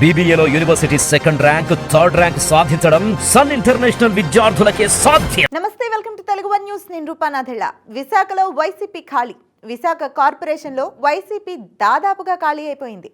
BBAలో university second rank, third rank సాధించడం Sun international విద్యార్థులకే సాధ్యం. నమస్తే, welcome to Telugu one news. నేను రూపానాథెళ్ళ. విశాఖలో వైసీపీ ఖాళీ. విశాఖ కార్పొరేషన్లో వైసీపీ దాదాపుగా ఖాళీ అయిపోయింది.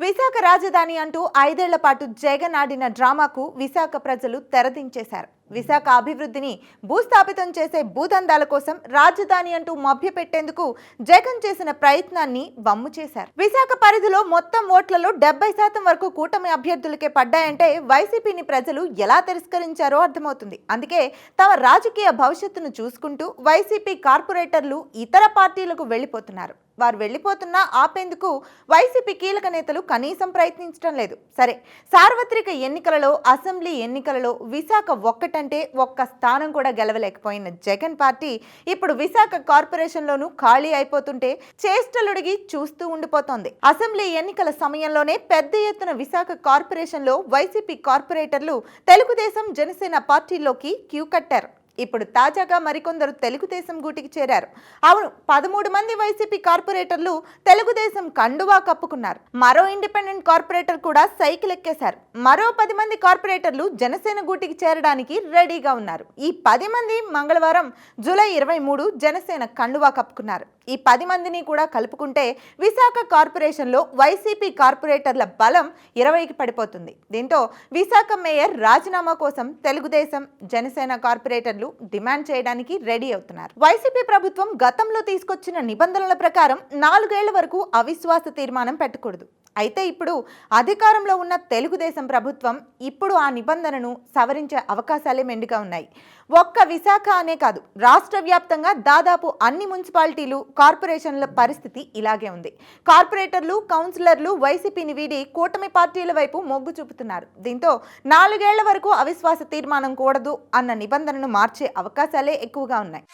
విశాఖ రాజధాని అంటూ 5 ఏళ్ల పాటు జగన్ ఆడిన డ్రామాకు విశాఖ ప్రజలు తెరదించేశారు. విశాఖ అభివృద్ధిని భూస్థాపితం చేసే భూదందాల కోసం రాజధాని అంటూ మభ్యపెట్టేందుకు జగన్ చేసిన ప్రయత్నాన్ని వమ్ము చేశారు. విశాఖ పరిధిలో మొత్తం ఓట్లలో 70% వరకు కూటమి అభ్యర్థులకే పడ్డాయంటే వైసీపీని ప్రజలు ఎలా తిరస్కరించారో అర్థమవుతుంది. అందుకే తమ రాజకీయ భవిష్యత్తును చూసుకుంటూ వైసీపీ కార్పొరేటర్లు ఇతర పార్టీలకు వెళ్లిపోతున్నారు. వారు వెళ్లిపోతున్నా ఆపేందుకు వైసీపీ కీలక నేతలు కనీసం ప్రయత్నించడం లేదు. సరే, సార్వత్రిక ఎన్నికలలో, అసెంబ్లీ ఎన్నికలలో విశాఖ ఒక్కటంటే ఒక్క స్థానం కూడా గెలవలేకపోయిన జగన్ పార్టీ ఇప్పుడు విశాఖ కార్పొరేషన్లోనూ ఖాళీ అయిపోతుంటే చేష్టలుడిగి చూస్తూ ఉండిపోతోంది. అసెంబ్లీ ఎన్నికల సమయంలోనే పెద్ద ఎత్తున విశాఖ కార్పొరేషన్లో వైసీపీ కార్పొరేటర్లు తెలుగుదేశం, జనసేన పార్టీల్లోకి క్యూ కట్టారు. ఇప్పుడు తాజాగా మరికొందరు తెలుగుదేశం గూటికి చేరారు. అవును, 13 మంది వైసీపీ కార్పొరేటర్లు తెలుగుదేశం కండువా కప్పుకున్నారు. మరో ఇండిపెండెంట్ కార్పొరేటర్ కూడా సైకిల్ ఎక్కేశారు. మరో 10 మంది కార్పొరేటర్లు జనసేన గూటికి చేరడానికి రెడీగా ఉన్నారు. ఈ 10 మంది మంగళవారం జూలై 23 జనసేన కండువా కప్పుకున్నారు. ఈ 10 మందిని కూడా కలుపుకుంటే విశాఖ కార్పొరేషన్లో వైసీపీ కార్పొరేటర్ల బలం 20కి పడిపోతుంది. దీంతో విశాఖ మేయర్ రాజీనామా కోసం తెలుగుదేశం, జనసేన కార్పొరేటర్లు డిమాండ్ చేయడానికి రెడీ అవుతున్నారు. వైసీపీ ప్రభుత్వం గతంలో తీసుకొచ్చిన నిబంధనల ప్రకారం 4 ఏళ్ల వరకు అవిశ్వాస తీర్మానం పెట్టకూడదు. అయితే ఇప్పుడు అధికారంలో ఉన్న తెలుగుదేశం ప్రభుత్వం ఇప్పుడు ఆ నిబంధనను సవరించే అవకాశాలే మెండుగా ఉన్నాయి. ఒక్క విశాఖ అనే కాదు, రాష్ట్ర వ్యాప్తంగా దాదాపు అన్ని మున్సిపాలిటీలు, కార్పొరేషన్ల పరిస్థితి ఇలాగే ఉంది. కార్పొరేటర్లు, కౌన్సిలర్లు వైసీపీని వీడి కూటమి పార్టీల వైపు మొగ్గు చూపుతున్నారు. దీంతో 4 ఏళ్ల వరకు అవిశ్వాస తీర్మానం కూడదు అన్న నిబంధనను మార్చే అవకాశాలే ఎక్కువగా ఉన్నాయి.